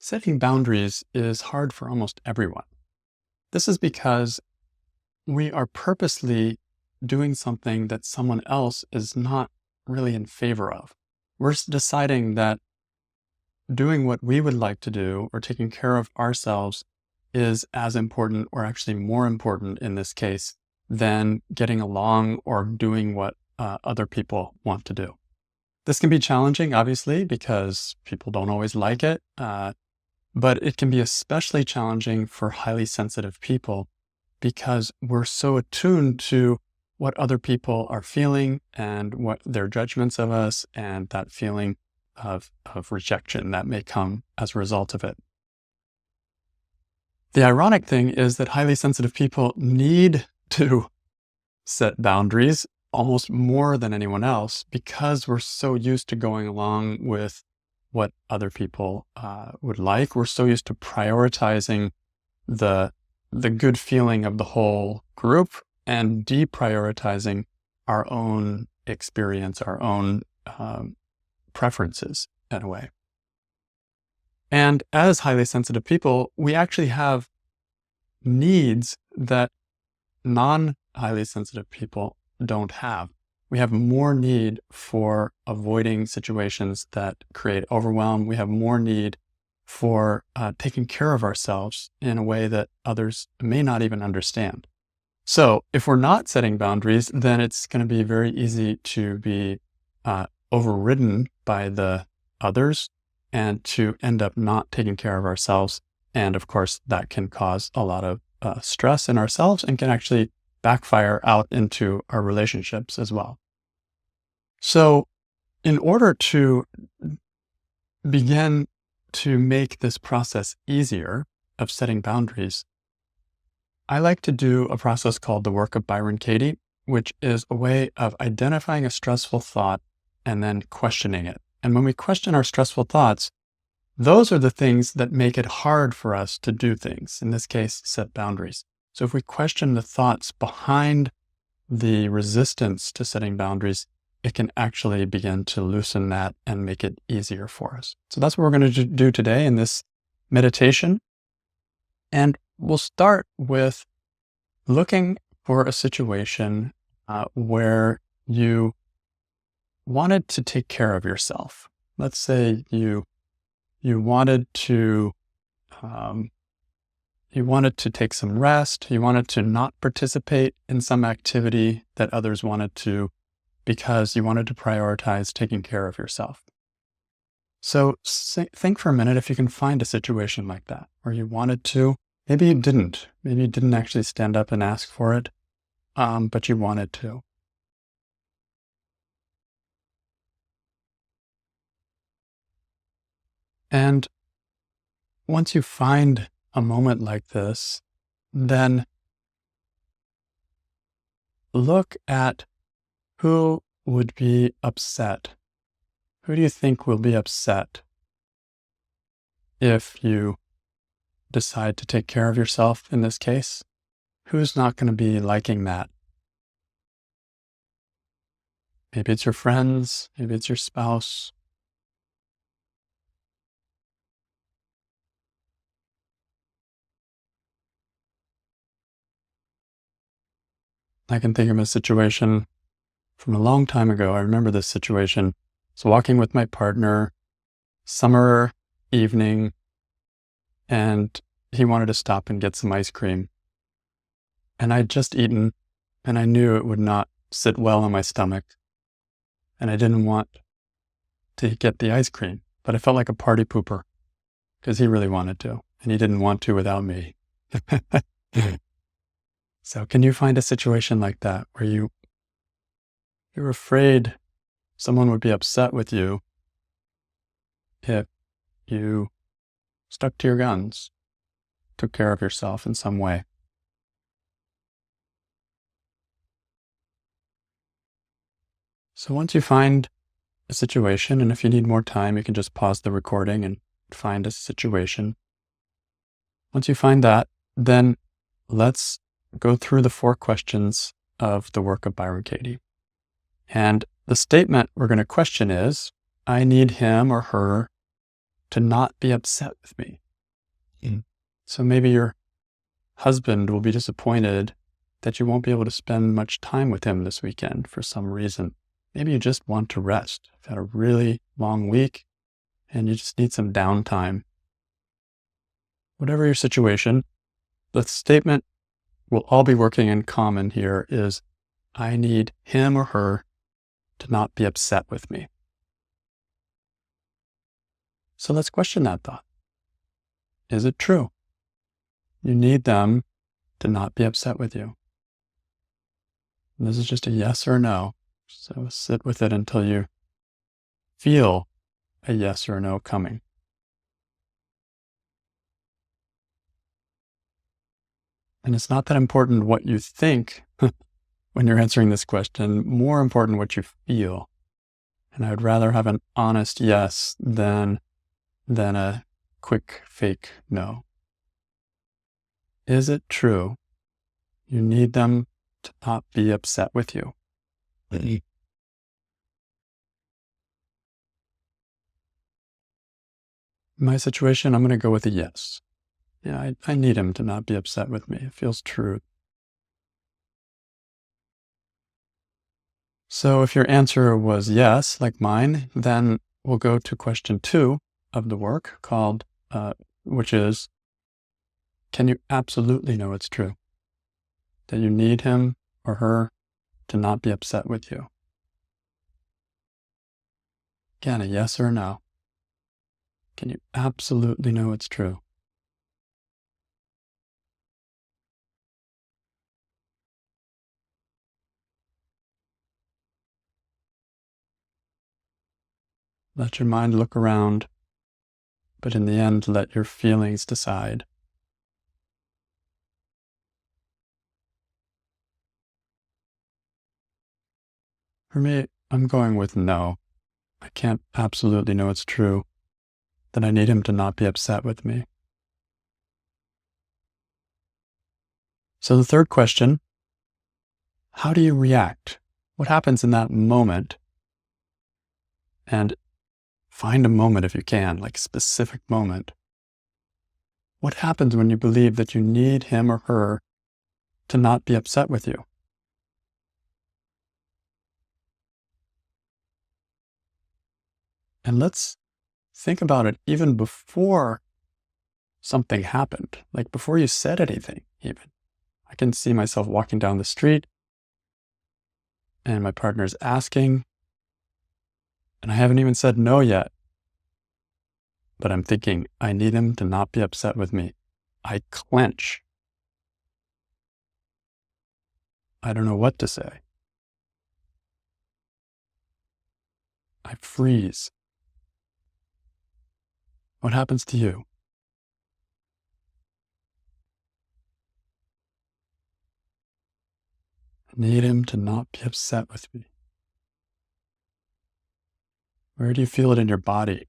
Setting boundaries is hard for almost everyone. This is because we are purposely doing something that someone else is not really in favor of. We're deciding that doing what we would like to do or taking care of ourselves is as important, or actually more important in this case, than getting along or doing what other people want to do. This can be challenging, obviously, because people don't always like it. But it can be especially challenging for highly sensitive people because we're so attuned to what other people are feeling and what their judgments of us and that feeling of rejection that may come as a result of it. The ironic thing is that highly sensitive people need to set boundaries almost more than anyone else because we're so used to going along with what other people would like. We're so used to prioritizing the good feeling of the whole group and deprioritizing our own experience, our own preferences in a way. And as highly sensitive people, we actually have needs that non-highly sensitive people don't have. We have more need for avoiding situations that create overwhelm. We have more need for taking care of ourselves in a way that others may not even understand. So if we're not setting boundaries, then it's going to be very easy to be overridden by the others and to end up not taking care of ourselves. And of course, that can cause a lot of stress in ourselves and can actually backfire out into our relationships as well. So in order to begin to make this process easier of setting boundaries, I like to do a process called the work of Byron Katie, which is a way of identifying a stressful thought and then questioning it. And when we question our stressful thoughts, those are the things that make it hard for us to do things, in this case, set boundaries. So if we question the thoughts behind the resistance to setting boundaries, it can actually begin to loosen that and make it easier for us. So that's what we're going to do today in this meditation. And we'll start with looking for a situation where you wanted to take care of yourself. Let's say you wanted to take some rest. You wanted to not participate in some activity that others wanted to, because you wanted to prioritize taking care of yourself. So think for a minute if you can find a situation like that where you wanted to. Maybe you didn't. Maybe you didn't actually stand up and ask for it, but you wanted to. And once you find a moment like this, then look at who would be upset. Who do you think will be upset if you decide to take care of yourself in this case? Who's not going to be liking that? Maybe it's your friends, maybe it's your spouse. I can think of a situation from a long time ago. I remember this situation. I was walking with my partner, summer evening, and he wanted to stop and get some ice cream. And I'd just eaten, and I knew it would not sit well in my stomach. And I didn't want to get the ice cream, but I felt like a party pooper because he really wanted to, and he didn't want to without me. So can you find a situation like that where you're afraid someone would be upset with you if you stuck to your guns, took care of yourself in some way? So once you find a situation, and if you need more time, you can just pause the recording and find a situation. Once you find that, then let's go through the 4 questions of the work of Byron Katie. And the statement we're going to question is, I need him or her to not be upset with me. Mm. So maybe your husband will be disappointed that you won't be able to spend much time with him this weekend for some reason. Maybe you just want to rest. You've had a really long week and you just need some downtime. Whatever your situation, the statement we'll all be working in common here is, I need him or her to not be upset with me. So let's question that thought. Is it true? You need them to not be upset with you. And this is just a yes or no. So sit with it until you feel a yes or a no coming. And it's not that important what you think when you're answering this question, more important what you feel. And I would rather have an honest yes than a quick fake no. Is it true you need them to not be upset with you? Mm. In my situation, I'm going to go with a yes. Yeah, I need him to not be upset with me. It feels true. So if your answer was yes, like mine, then we'll go to question 2 of the work called, which is, can you absolutely know it's true that you need him or her to not be upset with you? Again, a yes or a no. Can you absolutely know it's true? Let your mind look around, but in the end, let your feelings decide. For me, I'm going with no. I can't absolutely know it's true that I need him to not be upset with me. So the third question, how do you react? What happens in that moment? And find a moment if you can, like a specific moment. What happens when you believe that you need him or her to not be upset with you? And let's think about it even before something happened, like before you said anything, even. I can see myself walking down the street and my partner's asking, and I haven't even said no yet. But I'm thinking, I need him to not be upset with me. I clench. I don't know what to say. I freeze. What happens to you? I need him to not be upset with me. Where do you feel it in your body?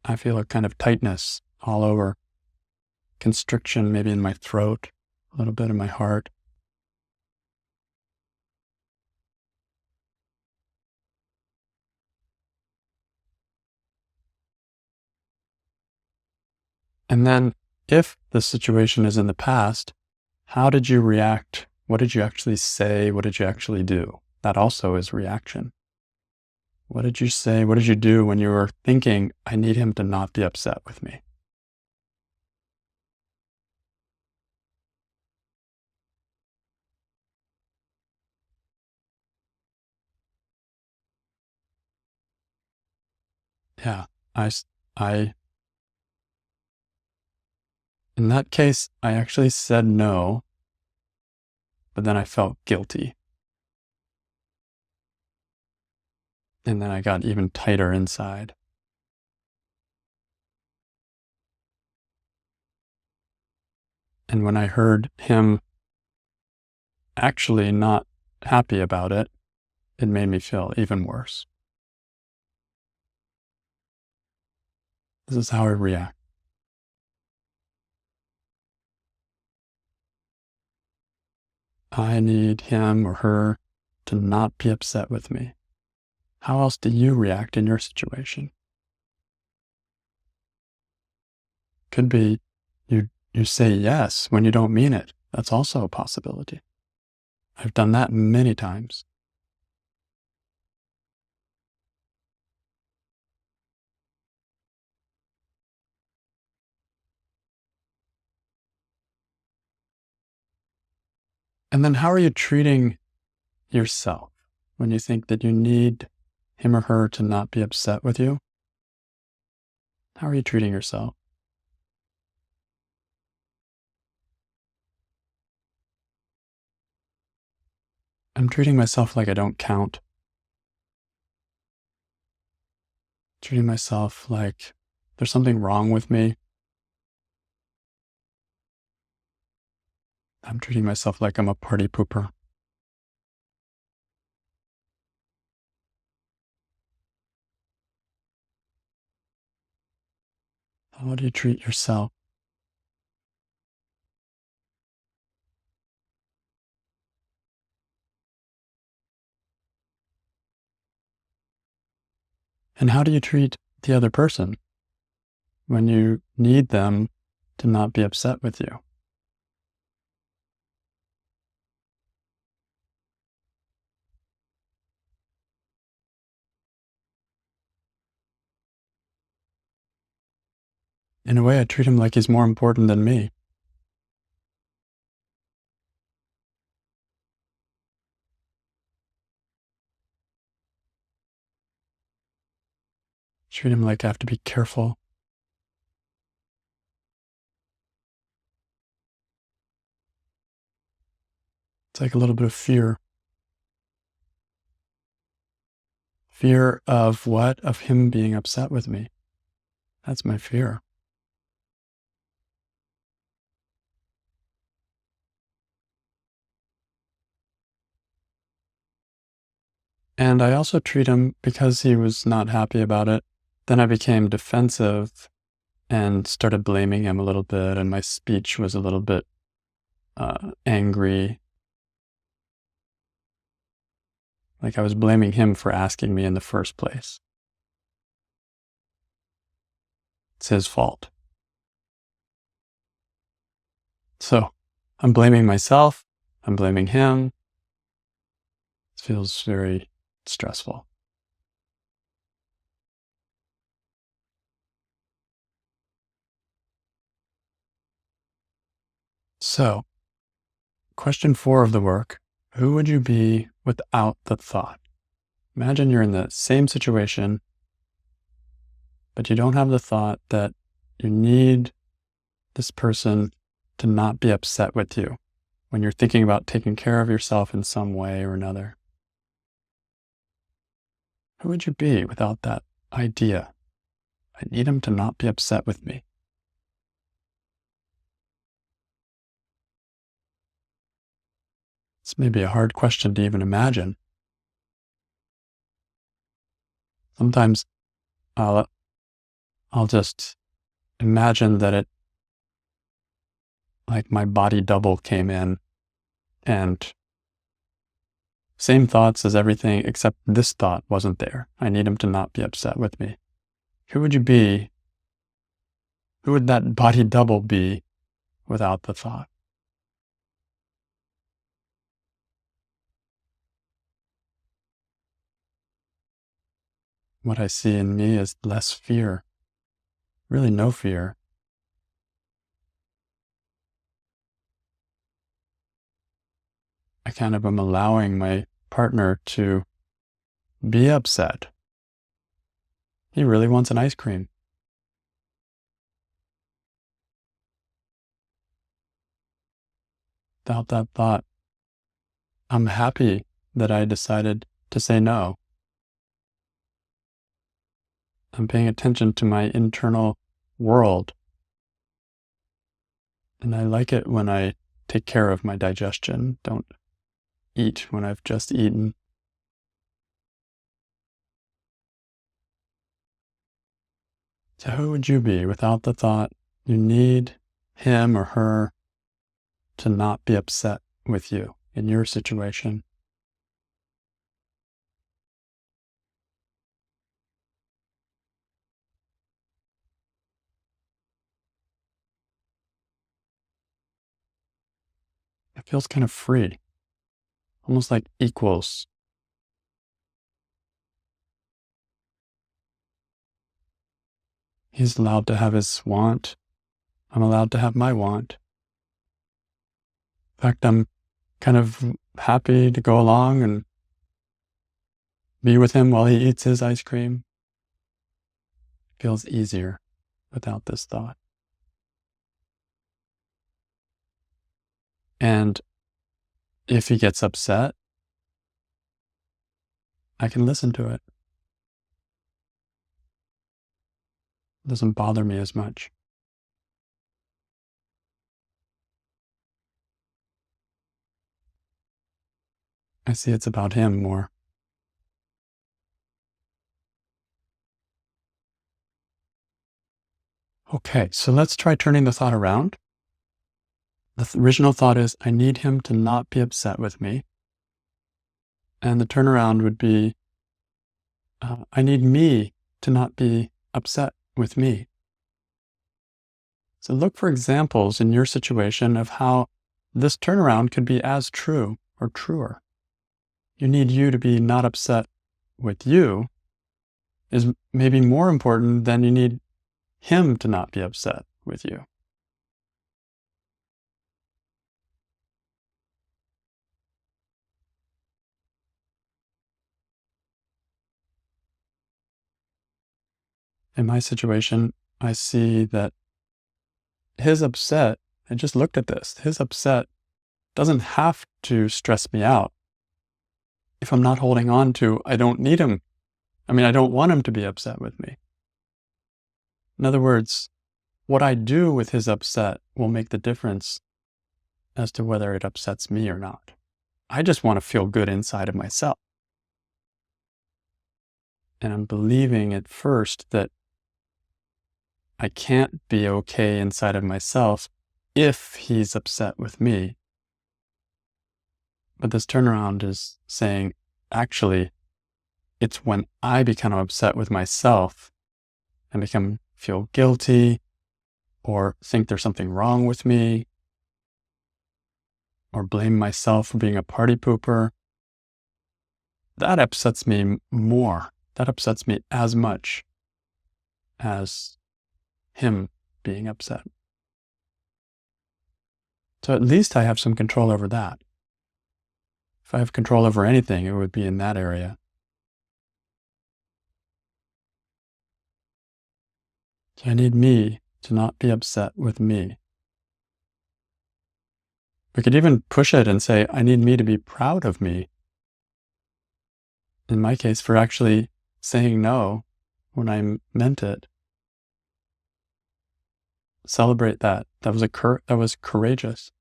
I feel a kind of tightness all over, constriction maybe in my throat, a little bit in my heart. And then, if the situation is in the past, how did you react? What did you actually say? What did you actually do? That also is reaction. What did you say? What did you do when you were thinking, I need him to not be upset with me? Yeah, I, s- I, in that case, I actually said no, but then I felt guilty. And then I got even tighter inside. And when I heard him actually not happy about it, it made me feel even worse. This is how I react. I need him or her to not be upset with me? How else do you react in your situation? Could be you say yes when you don't mean it. That's also a possibility. I've done that many times. And then how are you treating yourself when you think that you need him or her to not be upset with you? How are you treating yourself? I'm treating myself like I don't count. Treating myself like there's something wrong with me. I'm treating myself like I'm a party pooper. How do you treat yourself? And how do you treat the other person when you need them to not be upset with you? In a way, I treat him like he's more important than me. Treat him like I have to be careful. It's like a little bit of fear. Fear of what? Of him being upset with me. That's my fear. And I also treat him because he was not happy about it. Then I became defensive and started blaming him a little bit, and my speech was a little bit angry. Like I was blaming him for asking me in the first place. It's his fault. So I'm blaming myself. I'm blaming him. It feels very stressful. So, question 4 of the work: who would you be without the thought? Imagine you're in the same situation, but you don't have the thought that you need this person to not be upset with you when you're thinking about taking care of yourself in some way or another. Who would you be without that idea? I need him to not be upset with me. It's maybe a hard question to even imagine. Sometimes I'll, I'll just imagine that it, like my body double came in and same thoughts as everything, except this thought wasn't there. I need him to not be upset with me. Who would you be? Who would that body double be without the thought? What I see in me is less fear, really no fear. I kind of am allowing my partner to be upset. He really wants an ice cream. Without that thought, I'm happy that I decided to say no. I'm paying attention to my internal world. And I like it when I take care of my digestion. Don't eat when I've just eaten. So who would you be without the thought you need him or her to not be upset with you in your situation? It feels kind of free, almost like equals. He's allowed to have his want. I'm allowed to have my want. In fact, I'm kind of happy to go along and be with him while he eats his ice cream. Feels easier without this thought. And if he gets upset, I can listen to it. It doesn't bother me as much. I see it's about him more. Okay, so let's try turning the thought around. The original thought is, I need him to not be upset with me. And the turnaround would be, I need me to not be upset with me. So look for examples in your situation of how this turnaround could be as true or truer. You need you to be not upset with you is maybe more important than you need him to not be upset with you. In my situation, I see that his upset, I just looked at this, his upset doesn't have to stress me out if I'm not holding on to, I don't need him. I don't want him to be upset with me. In other words, what I do with his upset will make the difference as to whether it upsets me or not. I just want to feel good inside of myself. And I'm believing at first that I can't be okay inside of myself if he's upset with me. But this turnaround is saying, actually, it's when I become upset with myself and feel guilty or think there's something wrong with me or blame myself for being a party pooper. That upsets me more. That upsets me as much as him being upset. So at least I have some control over that. If I have control over anything, it would be in that area. So I need me to not be upset with me. We could even push it and say, I need me to be proud of me. In my case, for actually saying no when I meant it. Celebrate that. That was courageous.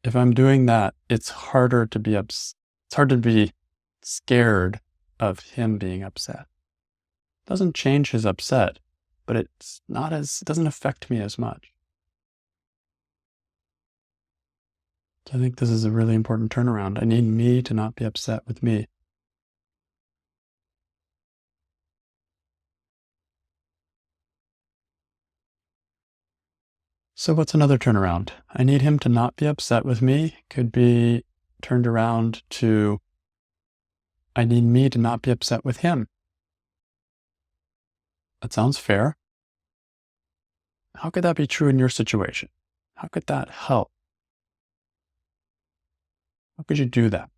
If I'm doing that, it's harder to be scared of him being upset. It doesn't change his upset, but it doesn't affect me as much. So I think this is a really important turnaround. I need me to not be upset with me. So what's another turnaround? I need him to not be upset with me. Could be turned around to, I need me to not be upset with him. That sounds fair. How could that be true in your situation? How could that help? How could you do that?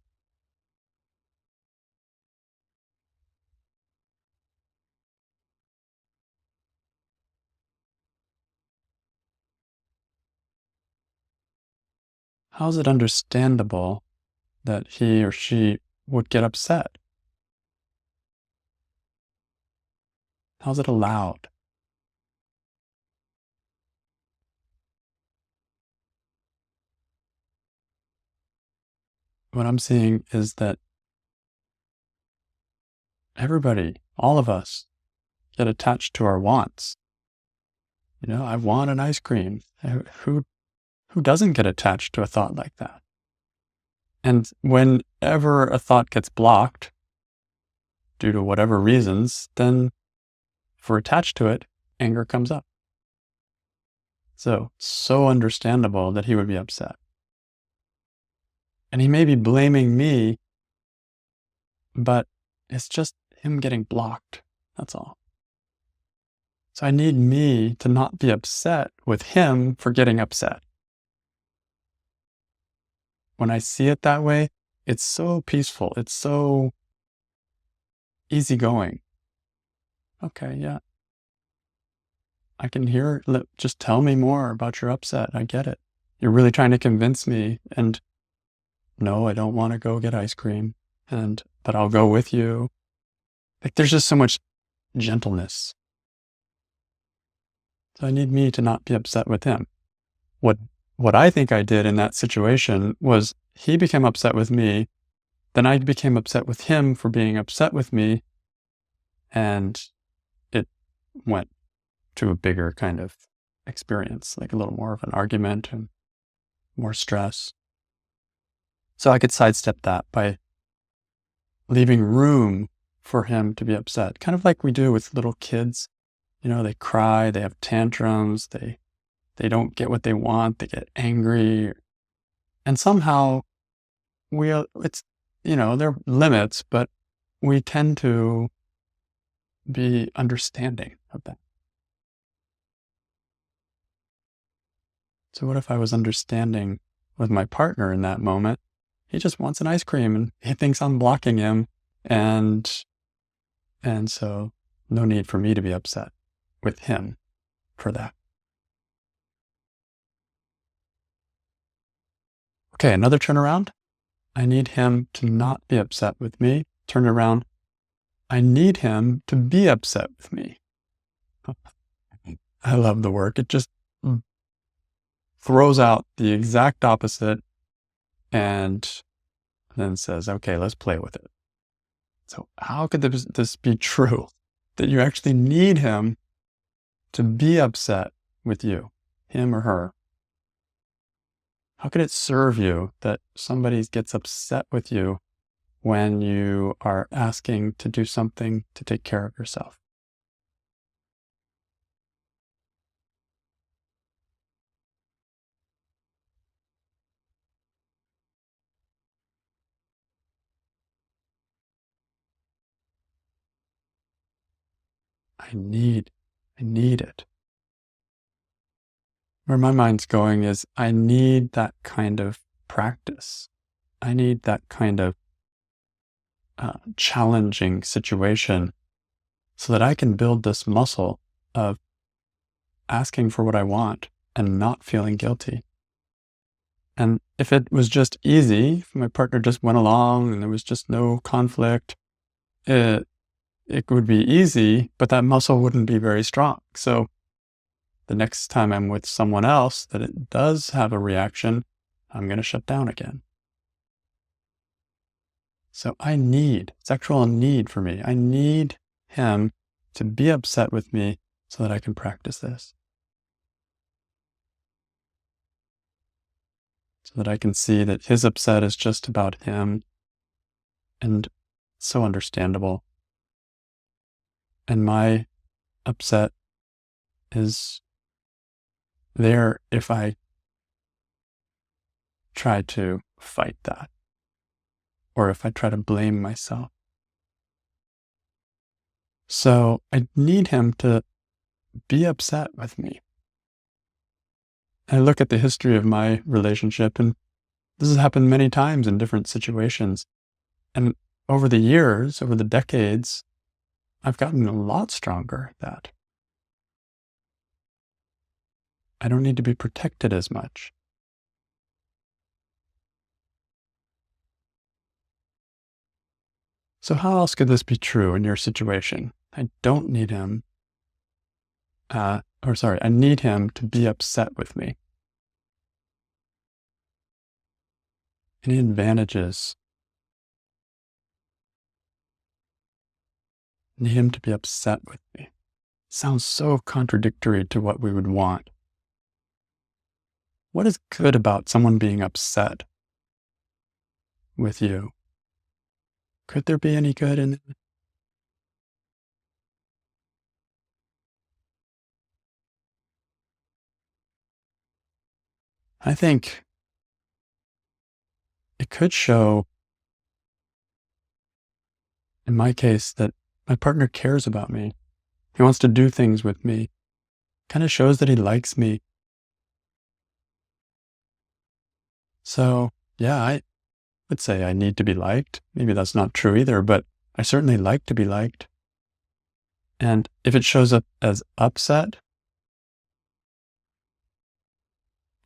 How is it understandable that he or she would get upset? How is it allowed? What I'm seeing is that everybody, all of us, get attached to our wants. I want an ice cream. Who doesn't get attached to a thought like that? And whenever a thought gets blocked, due to whatever reasons, then if we're attached to it, anger comes up. So understandable that he would be upset. And he may be blaming me, but it's just him getting blocked. That's all. So I need me to not be upset with him for getting upset. When I see it that way, it's so peaceful. It's so easygoing. Okay, yeah, I can hear. Just tell me more about your upset. I get it. You're really trying to convince me. And no, I don't want to go get ice cream. But I'll go with you. Like there's just so much gentleness. So I need me to not be upset with him. What what I think I did in that situation was he became upset with me, then I became upset with him for being upset with me, and it went to a bigger kind of experience, like a little more of an argument and more stress. So I could sidestep that by leaving room for him to be upset, kind of like we do with little kids. They cry, they have tantrums, they don't get what they want, they get angry, and somehow it's there are limits, but we tend to be understanding of that. So what if I was understanding with my partner in that moment? He just wants an ice cream and he thinks I'm blocking him, and so no need for me to be upset with him for that. Okay, another turnaround. I need him to not be upset with me. Turn around. I need him to be upset with me. I love the work. It just throws out the exact opposite and then says, okay, let's play with it. So how could this be true? That you actually need him to be upset with you, him or her. How could it serve you that somebody gets upset with you when you are asking to do something to take care of yourself? I need, I need it. Where my mind's going is I need that kind of practice. I need that kind of challenging situation so that I can build this muscle of asking for what I want and not feeling guilty. And if it was just easy, if my partner just went along and there was just no conflict, it would be easy, but that muscle wouldn't be very strong. So the next time I'm with someone else that it does have a reaction, I'm going to shut down again. So it's actual need for me. I need him to be upset with me so that I can practice this. So that I can see that his upset is just about him and so understandable. And my upset is there if I try to fight that or if I try to blame myself. So I need him to be upset with me. I look at the history of my relationship, and this has happened many times in different situations. And over the years, over the decades, I've gotten a lot stronger at that. I don't need to be protected as much. So how else could this be true in your situation? I don't need him, I need him to be upset with me. Any advantages? I need him to be upset with me. Sounds so contradictory to what we would want. What is good about someone being upset with you? Could there be any good in it? I think it could show, in my case, that my partner cares about me. He wants to do things with me. Kind of shows that he likes me. So, yeah, I would say I need to be liked. Maybe that's not true either, but I certainly like to be liked. And if it shows up as upset,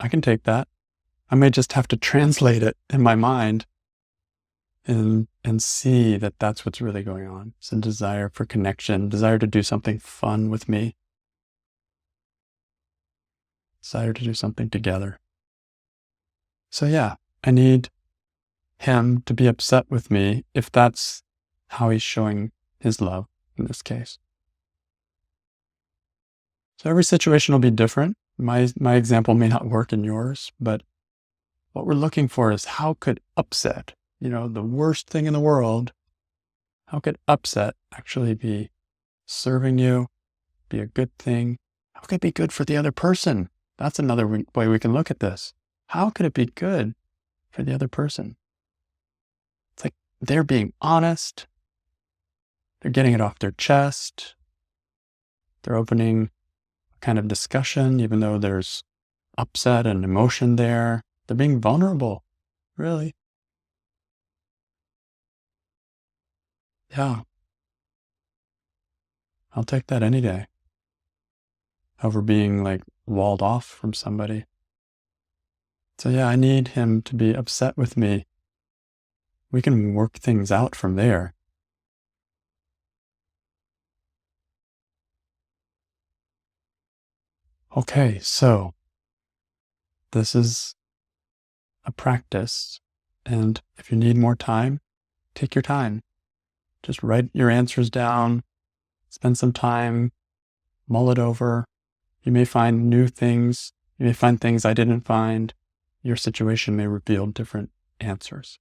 I can take that. I may just have to translate it in my mind and see that that's what's really going on. It's a desire for connection, desire to do something fun with me, desire to do something together. So yeah, I need him to be upset with me if that's how he's showing his love in this case. So every situation will be different. My example may not work in yours, but what we're looking for is how could upset, the worst thing in the world, how could upset actually be serving you, be a good thing? How could it be good for the other person? That's another way we can look at this. How could it be good for the other person? It's like they're being honest. They're getting it off their chest. They're opening a kind of discussion, even though there's upset and emotion there. They're being vulnerable, really. Yeah, I'll take that any day over being like walled off from somebody. So yeah, I need him to be upset with me. We can work things out from there. Okay, so this is a practice. And if you need more time, take your time. Just write your answers down, spend some time, mull it over. You may find new things. You may find things I didn't find. Your situation may reveal different answers.